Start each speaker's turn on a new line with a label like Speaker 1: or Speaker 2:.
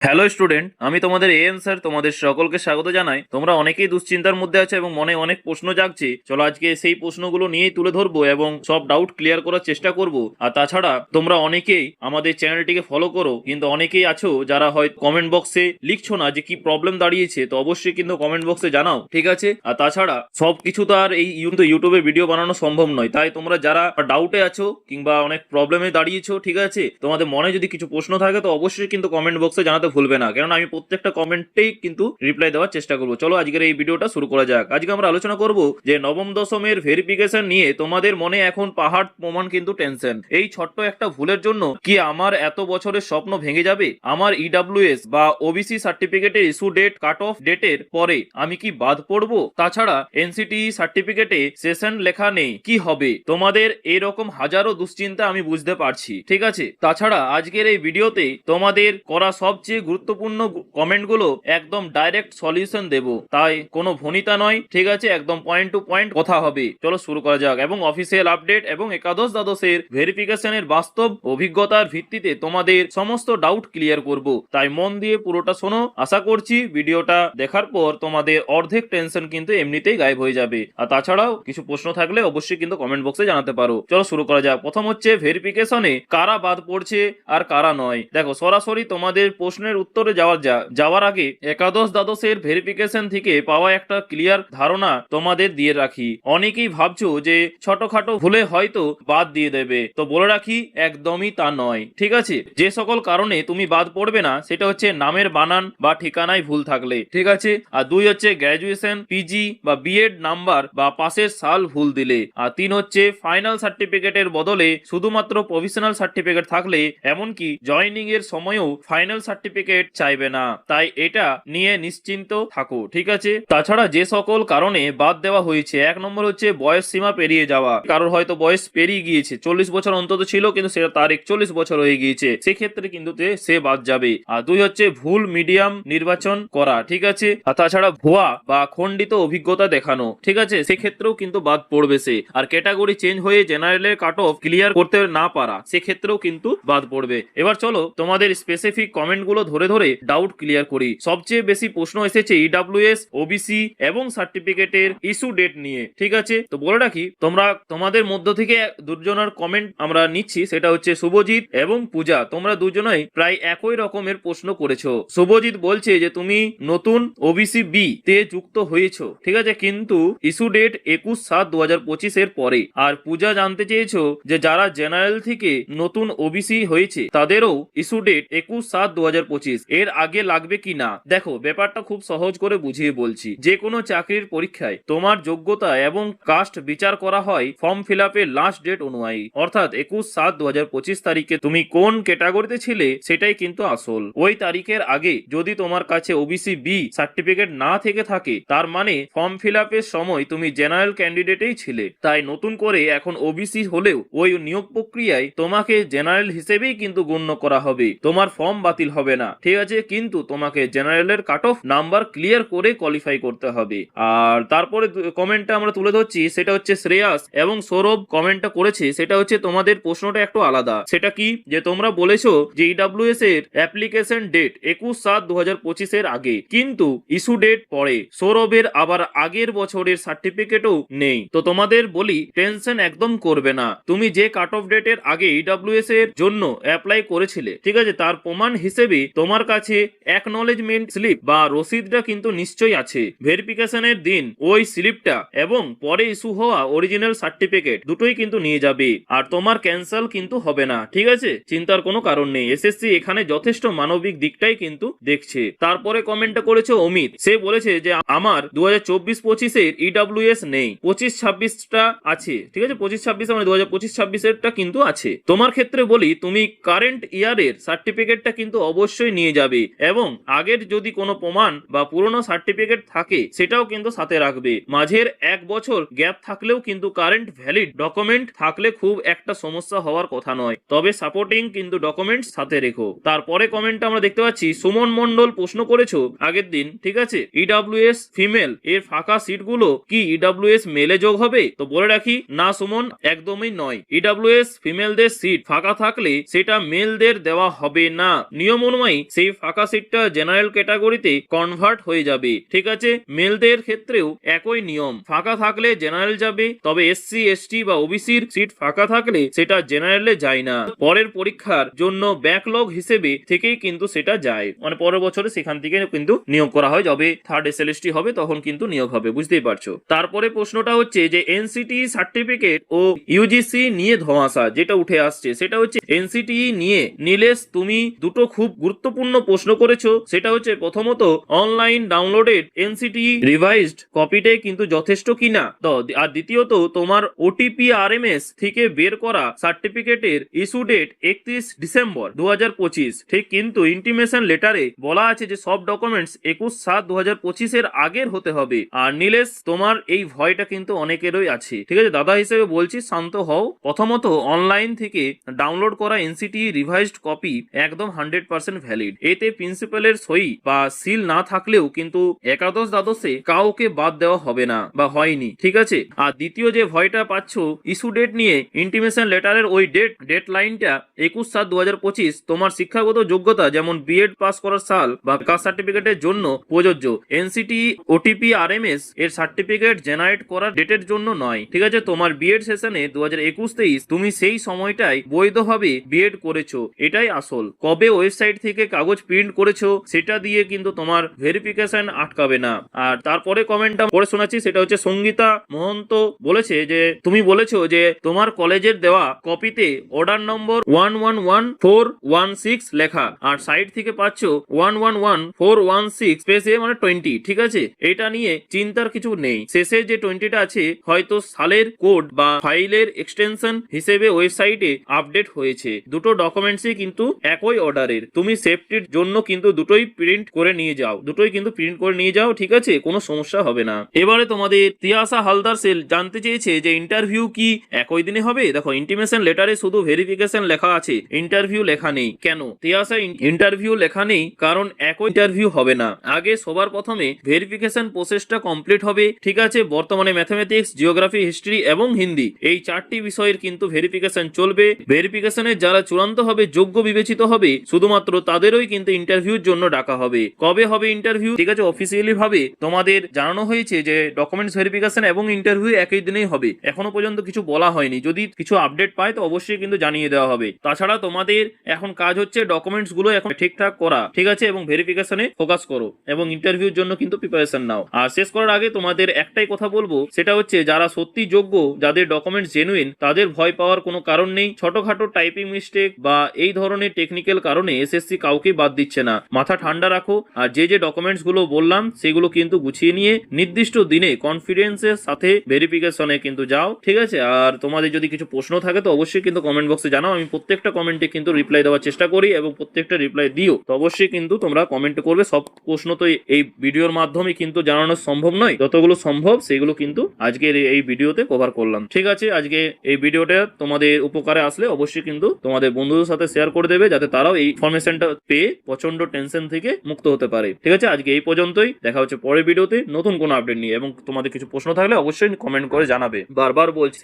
Speaker 1: Hello student, আমি তোমাদের am sir তোমাদের সকলকে স্বাগত জানাই। তোমরা অনেকেই দুশ্চিন্তার মধ্যে আছো এবং মনে অনেক প্রশ্ন জাগছে। চলো আজকে সেই প্রশ্নগুলো নিয়েই তুলে ধরবো এবং সব ডাউট ক্লিয়ার করার চেষ্টা করব। আর তাছাড়া তোমরা অনেকেই আমাদের চ্যানেলটিকে ফলো করো, কিন্তু অনেকেই আছো যারা হয়তো কমেন্ট বক্সে লিখছো না যে কি প্রবলেম দাঁড়িয়েছে, তো অবশ্যই কিন্তু কমেন্ট বক্সে জানাও, ঠিক আছে? আর তাছাড়া সব কিছু তো আর এই ইউটিউবে ভিডিও বানানো সম্ভব নয়, তাই তোমরা যারা ডাউটে আছো কিংবা অনেক প্রবলেমে দাঁড়িয়েছো, ঠিক আছে, তোমাদের মনে যদি কিছু প্রশ্ন থাকে তো অবশ্যই কিন্তু কমেন্ট বক্সে জানাতে ভুলবে না, কারণ আমি প্রত্যেকটা কমেন্টেই কিন্তু রিপ্লাই দেওয়ার চেষ্টা করবো। চলো আজকের এই ভিডিওটা শুরু করা যাক। আজকে আমরা আলোচনা করব যে নবম দশমের ভেরিফিকেশন নিয়ে তোমাদের মনে এখন পাহাড় প্রমাণ কিন্তু টেনশন। এই ছোট্ট একটা ভুলের জন্য কি আমার এত বছরের স্বপ্ন ভেঙে যাবে? আমার ইডব্লিউএস বা ওবিসি সার্টিফিকেটের ইস্যু ডেট কাট অফ ডেটের পরে আমি কি বাদ পড়বো? তাছাড়া এনসিটি সার্টিফিকেটে সেশন লেখা নেই, কি হবে? তোমাদের এরকম হাজারো দুশ্চিন্তা আমি বুঝতে পারছি, ঠিক আছে। তাছাড়া আজকের এই ভিডিওতে তোমাদের করা সবচেয়ে গুরুত্বপূর্ণ কমেন্টগুলো একদম ডাইরেক্ট সলিউশন দেব, তাই কোনো ভনিতা নয়, ঠিক আছে, একদম পয়েন্ট টু পয়েন্ট কথা হবে। চলো শুরু করা যাক। এবং অফিসিয়াল আপডেট এবং একাদশ দ্বাদশের ভেরিফিকেশনের বাস্তব অভিজ্ঞতার ভিত্তিতে তোমাদের সমস্ত ডাউট ক্লিয়ার করব, তাই মন দিয়ে পুরোটা শোনো। আশা করছি ভিডিওটা দেখার পর তোমাদের অর্ধেক টেনশন কিন্তু এমনিতেই গায়েব হয়ে যাবে। আর তাছাড়াও কিছু প্রশ্ন থাকলে অবশ্যই কিন্তু কমেন্ট বক্সে জানাতে পারো। চলো শুরু করা যাক। প্রথম হচ্ছে ভেরিফিকেশনে কারা বাদ পড়ছে আর কারা নয়। দেখো, সরাসরি তোমাদের প্রশ্নের উত্তরে যাওয়ার আগে একাদশ দ্বাদশের ভেরিফিকেশন থেকে পাওয়া একটা ক্লিয়ার ধারণা তোমাদের দিয়ে রাখি। অনেকেই ভাবছো যে ছোটখাটো ভুলে হয়তো বাদ দিয়ে দেবে, তো বলে রাখি একদমই তা নয়, ঠিক আছে। যে সকল কারণে তুমি বাদ পড়বে না সেটা হচ্ছে নামের বানান বা ঠিকানায় ভুল থাকলে, ঠিক আছে। আর 2 হচ্ছে গ্র্যাজুয়েশন, পিজি বা বিএড নাম্বার বা পাশের সাল ভুল দিলে। আর 3 হচ্ছে ফাইনাল সার্টিফিকেটের বদলে শুধুমাত্র প্রভিশনাল সার্টিফিকেট থাকলে, এমনকি জয়নিং এর সময়ও ফাইনাল সার্টিফিকেট চাইবে না, তাই এটা নিয়ে নিশ্চিন্ত থাকো, ঠিক আছে। তাছাড়া যে সকল কারণে বাদ দেওয়া হয়েছে, 1 নম্বর হচ্ছে বয়স সীমা পেরিয়ে যাওয়া। কারোর হয়তো বয়স পেরিয়ে গিয়েছে, 40 বছর অন্তত ছিল কিন্তু সেটা তার 41 বছর হয়ে গিয়েছে, সেক্ষেত্রে কিন্তু সে বাদ যাবে। আর 2 হচ্ছে ভুল মিডিয়াম নির্বাচন করা, ঠিক আছে। আর তাছাড়া ভুয়া বা খণ্ডিত অভিজ্ঞতা দেখানো, ঠিক আছে, সেক্ষেত্রেও কিন্তু বাদ পড়বে সে। আর ক্যাটাগরি চেঞ্জ হয়ে জেনারেলের কাট অফ ক্লিয়ার করতে না পারা, সেক্ষেত্রেও কিন্তু বাদ পড়বে। এবার চলো তোমাদের স্পেসিফিক কমেন্ট গুলো ধরে ধরে ডাউট ক্লিয়ার করি। সবচেয়ে বেশি প্রশ্ন এসেছে ইডব্লিউএস, ওবিসি এবং সার্টিফিকেটের ইস্যু ডেট নিয়ে, ঠিক আছে। তো বলে রাখি, তোমাদের মধ্য থেকে দুজনের কমেন্ট আমরা নিচ্ছি, সেটা হচ্ছে শুভজিৎ এবং পূজা। তোমরা দুজনেই প্রায় একই রকমের প্রশ্ন করেছো। শুভজিৎ বলছে যে তুমি নতুন ওবিসি বি তে যুক্ত হয়েছো, ঠিক আছে, কিন্তু ইস্যু ডেট 21/7/2025 এর পরে। আর পূজা জানতে চেয়েছো যে যারা জেনারেল থেকে নতুন ওবিসি হয়েছে তাদেরও ইস্যু ডেট 21/7/2025 এর আগে লাগবে কি না। দেখো, ব্যাপারটা খুব সহজ করে বুঝিয়ে বলছি। যে কোনো চাকরির পরীক্ষায় তোমার যোগ্যতা এবং কাস্ট বিচার করা হয় ফর্ম ফিল আপের লাস্ট ডেট অনুযায়ী, অর্থাৎ 21/7/2025 তারিখে তুমি কোন ক্যাটাগরিতে ছিলে সেটাই কিন্তু আসল। ওই তারিখের আগে যদি তোমার কাছে ওবিসি বি সার্টিফিকেট না থেকে থাকে, তার মানে ফর্ম ফিল আপের সময় তুমি জেনারেল ক্যান্ডিডেটেই ছিলে। তাই নতুন করে এখন ওবিসি হলেও ওই নিয়োগ প্রক্রিয়ায় তোমাকে জেনারেল হিসেবেই কিন্তু গণ্য করা হবে, তোমার ফর্ম বাতিল হবে না, ঠিক আছে, কিন্তু তোমাকে জেনারেলের কাট অফ নাম্বার ক্লিয়ার করে কোয়ালিফাই করতে হবে। আর তারপরে কমেন্টটা আমরা তুলে ধরছি, সেটা হচ্ছে শ্রেয়াস এবং সৌরভ কমেন্টটা করেছে, সেটা হচ্ছে তোমাদের প্রশ্নটা একটু আলাদা। সেটা কি, যে তোমরা বলেছো যে ইডব্লিউএস এর অ্যাপ্লিকেশন ডেট 21/7/2025 এর আগে, কিন্তু ইস্যু ডেট পরে। সৌরভের আবার আগের বছরের সার্টিফিকেটও নেই। তো তোমাদের বলি, টেনশন একদম করবে না। তুমি যে কাট অফ ডেটের আগে ইডব্লিউএস এর জন্য অ্যাপ্লাই করেছিলে, ঠিক আছে, তার প্রমাণ হিসেবে তোমার কাছে অ্যাকনলেজমেন্ট স্লিপ বা রসিদটা কিন্তু নিশ্চয়ই আছে। ভেরিফিকেশনের দিন ওই স্লিপটা এবং পরে ইস্যু হওয়া অরিজিনাল সার্টিফিকেট দুটোই কিন্তু নিয়ে যাবে, আর তোমার ক্যান্সেল কিন্তু হবে না, ঠিক আছে, চিন্তার কোনো কারণ নেই। এসএসসি এখানে যথেষ্ট মানবিক দিকটাই কিন্তু দেখছে। তারপরে কমেন্টটা করেছে অমিত। সে বলেছে যে আমার 2024-25 এর ইডব্লিউএস নেই, 25-26টা আছে, ঠিক আছে, 25-26 মানে 2025-26 এরটা কিন্তু আছে। তোমার ক্ষেত্রে বলি, তুমি কারেন্ট ইয়ারের সার্টিফিকেটটা কিন্তু অবশ্যই নিয়ে যাবে, এবং আগের যদি কোনো প্রমাণ বা পুরনো সার্টিফিকেট থাকে সেটাও কিন্তু সাথে রাখবে। মাঝের 1 বছর গ্যাপ থাকলেও কিন্তু কারেন্ট ভ্যালিড ডকুমেন্ট থাকলে খুব একটা সমস্যা হওয়ার কথা নয়, তবে সাপোর্টিং কিন্তু ডকুমেন্টস সাথে রেখো। তারপরে কমেন্টটা আমরা দেখতে পাচ্ছি, সুমন মন্ডল প্রশ্ন করেছো আগের দিন, ঠিক আছে, ইডব্লিউএস ফিমেল এর ফাঁকা সিটগুলো কি ইডব্লিউএস মেলে যোগ হবে? তো বলে রাখি, না সুমন, একদমই নয়। ইডব্লিউএস ফিমেলদের সিট ফাঁকা থাকলে সেটা মেলদের দেওয়া হবে না। নিয়ম অনুযায়ী সময় সেই ফাঁকা সিটটা জেনারেল ক্যাটাগরিতে কনভার্ট হয়ে যাবে। ঠিক আছে, মেলদের ক্ষেত্রেও একই নিয়ম, ফাঁকা থাকলে জেনারেল যাবে, তবে এসসি এসটি বা ওবিসির সিট ফাঁকা থাকলে সেটা জেনারেলে যায় না। পরের পরীক্ষার জন্য ব্যাকলগ হিসেবে থেকেই কিন্তু সেটা যায়, মানে পরের বছরে সেখান থেকে কিন্তু নিয়োগ করা হয়, যবে থার্ড এসএলএসটি হবে তখন কিন্তু নিয়োগ হবে, বুঝতেই পারছো। তারপরে প্রশ্নটা হচ্ছে যে এনসিটি সার্টিফিকেট ও ইউজিসি নিয়ে ধোঁয়াশা যেটা উঠে আসছে, সেটা হচ্ছে এনসিটি নিয়ে নীলেশ তুমি দুটো খুব গুরুত্বপূর্ণ প্রশ্ন করেছো। সেটা হচ্ছে প্রথমত অনলাইন ডাউনলোডেড এনসিটি রিভাইজড কপিটাই কিন্তু যথেষ্ট কিনা, তো আর দ্বিতীয়ত তোমার ওটিপি আরএমএস থেকে বের করা সার্টিফিকেটের ইস্যু ডেট 31 ডিসেম্বর 2025, ঠিক, কিন্তু ইন্টিমেশন লেটারে বলা আছে যে সব ডকুমেন্টস 21/7/2025 এর আগের হতে হবে। আর নীলেশ তোমার এই ভয়টা কিন্তু অনেকেরই আছে, ঠিক আছে, দাদা হিসেবে বলছি শান্ত হও। প্রথমত অনলাইন থেকে ডাউনলোড করা এনসিটি রিভাইজড কপি একদম 100% ভ্যালিড, এতে প্রিন্সিপালের সই বা সিল না থাকলেও কিন্তু একাদশ দ্বাদশে কাউকে বাদ দেওয়া হবে না বা হয়নি, ঠিক আছে। আর দ্বিতীয় যে ভয়টা পাচ্ছ ইস্যু ডেট নিয়ে, ইন্টিমেশন লেটারের ওই ডেট লাইনটা 21/7/2025 তোমার শিক্ষাগত যোগ্যতা যেমন বিএড পাস করার সাল বা কাস্ট সার্টিফিকেটের জন্য প্রযোজ্য, এনসিটি ওটিপি আরএমএস এর সার্টিফিকেট জেনারেট করার ডেটের জন্য নয়, ঠিক আছে। তোমার বিএড সেশনে 2021-23 তুমি সেই সময়টাই বৈধভাবে বিএড করেছো, এটাই আসল। কবে ওয়েবসাইট থেকে কাগজ প্রিন্ট করেছো সেটা দিয়ে কিন্তু তোমার ভেরিফিকেশন আটকাবে না। আর তারপরে কমেন্টটা পড়ে শোনাচ্ছি, সেটা হচ্ছে সঙ্গীতা মহন্ত বলেছে যে তুমি বলেছো যে তোমার কলেজের দেওয়া কপিতে অর্ডার নম্বর 111416 লেখা, আর সাইট থেকে পাচ্ছ 111416 স্পেসে মানে 20, ঠিক আছে। এটা নিয়ে চিন্তার কিছু নেই, শেষে যে 20টা আছে হয়তো সালের কোড বা ফাইলের এক্সটেনশন হিসেবে ওয়েবসাইটে আপডেট হয়েছে। দুটো ডকুমেন্টসই কিন্তু একই অর্ডারের, তুমি সেফটির জন্য কিন্তু দুটোই প্রিন্ট করে নিয়ে যাও, ঠিক আছে, কোনো সমস্যা হবে না। এবারে তোমাদের তিয়াসা হালদার সেল জানতে চেয়েছে যে ইন্টারভিউ কি একই দিনে হবে। দেখো ইন্টিমেশন লেটারে শুধু ভেরিফিকেশন লেখা আছে, ইন্টারভিউ লেখা নেই। কেন তিয়াসা ইন্টারভিউ লেখা নেই? কারণ একই ইন্টারভিউ হবে না, আগে সবার প্রথমে ভেরিফিকেশন প্রসেসটা কমপ্লিট হবে, ঠিক আছে। বর্তমানে ম্যাথমেটিক্স, জিওগ্রাফি, হিস্ট্রি এবং হিন্দি এই 4টি বিষয়ের কিন্তু ভেরিফিকেশন চলবে। ভেরিফিকেশনে যারা চূড়ান্ত হবে যোগ্য বিবেচিত হবে শুধুমাত্র তাদেরই কিন্তু ইন্টারভিউর জন্য ডাকা হবে। কবে হবে ইন্টারভিউ, ঠিক আছে, অফিসিয়ালি ভাবে তোমাদের জানানো হয়েছে যে ডকুমেন্টস ভেরিফিকেশন এবং ইন্টারভিউ একই দিনেই হবে। এখনো পর্যন্ত কিছু বলা হয়নি, যদি কিছু আপডেট পায় তো অবশ্যই কিন্তু জানিয়ে দেওয়া হবে। তাছাড়া তোমাদের এখন কাজ হচ্ছে ডকুমেন্টস গুলো এখন ঠিকঠাক করা, ঠিক আছে, এবং ভেরিফিকেশনে ফোকাস করো এবং ইন্টারভিউর জন্য কিন্তু প্রিপারেশন নাও। আর শেষ করার আগে তোমাদের একটাই কথা বলবো, সেটা হচ্ছে যারা সত্যি যোগ্য, যাদের ডকুমেন্টস জেনুইন, তাদের ভয় পাওয়ার কোনো কারণ নেই। ছোটখাটো টাইপিং মিস্টেক বা এই ধরনের টেকনিক্যাল কারণে এসএসসি কাউকে বাদ দিচ্ছে না, মাথা ঠান্ডা রাখো। আর যে ডকুমেন্টস গুলো বললাম সেগুলো কিন্তু গুছিয়ে নিয়ে নির্দিষ্ট দিনে কনফিডেন্সের সাথে ভেরিফিকেশনে কিন্তু যাও, ঠিক আছে। আর তোমাদের যদি কিছু প্রশ্ন থাকে তো অবশ্যই কিন্তু কমেন্ট বক্সে জানাও, আমি প্রত্যেকটা কমেন্টে কিন্তু রিপ্লাই দেওয়ার চেষ্টা করি এবং প্রত্যেকটা রিপ্লাই দিও, তো অবশ্যই কিন্তু তোমরা কমেন্ট করবে। সব প্রশ্ন তো এই ভিডিওর মাধ্যমে কিন্তু জানানো সম্ভব নয়, যতগুলো সম্ভব সেগুলো কিন্তু আজকের এই ভিডিওতে কভার করলাম, ঠিক আছে। আজকে এই ভিডিওটা তোমাদের উপকারে আসলে অবশ্যই কিন্তু তোমাদের বন্ধুদের সাথে শেয়ার করে দেবে, যাতে তারাও এই ইনফরমেশনটা পেয়ে প্রচন্ড টেনশন থেকে মুক্ত হতে পারে, ঠিক আছে। আজকে এই পর্যন্তই, দেখা হচ্ছে পরের ভিডিওতে নতুন কোনো আপডেট নিয়ে, এবং তোমাদের কিছু প্রশ্ন থাকলে অবশ্যই কমেন্ট করে জানাবে, বারবার বলছে।